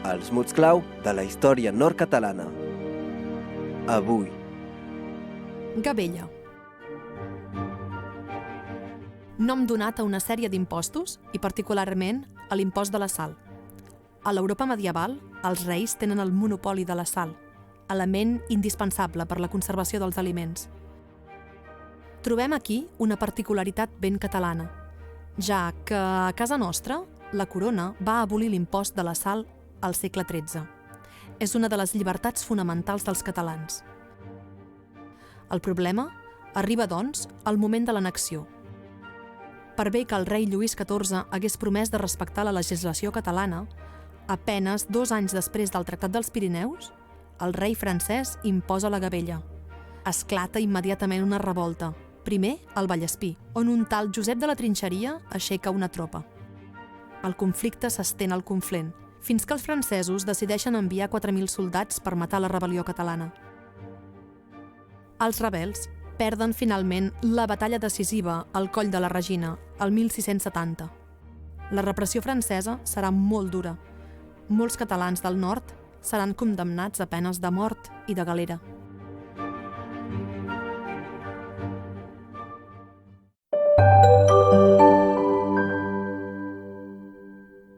Els mots clau de la història nord-catalana. Avui. Gabella. Nom donat a una sèrie d'impostos i particularment a l'impost de la sal. A l'Europa medieval, els reis tenen el monopoli de la sal, element indispensable per la conservació dels aliments. Trobem aquí una particularitat ben catalana, ja que a casa nostra la corona va abolir l'impost de la sal al segle XIII. És una de les llibertats fonamentals dels catalans. El problema arriba, doncs, al moment de l'annexió. Per bé que el rei Lluís XIV hagués promès de respectar la legislació catalana, a penes 2 anys després del Tractat dels Pirineus, el rei francès imposa la gabella. Esclata immediatament una revolta, primer al Vallespir, on un tal Josep de la Trinxeria aixeca una tropa. El conflicte s'estén al Conflent, fins que els francesos decideixen enviar 4.000 soldats per matar la rebel·lió catalana. Els rebels perden finalment la batalla decisiva al Coll de la Regina, el 1670. La repressió francesa serà molt dura. Molts catalans del nord seran condemnats a penes de mort i de galera.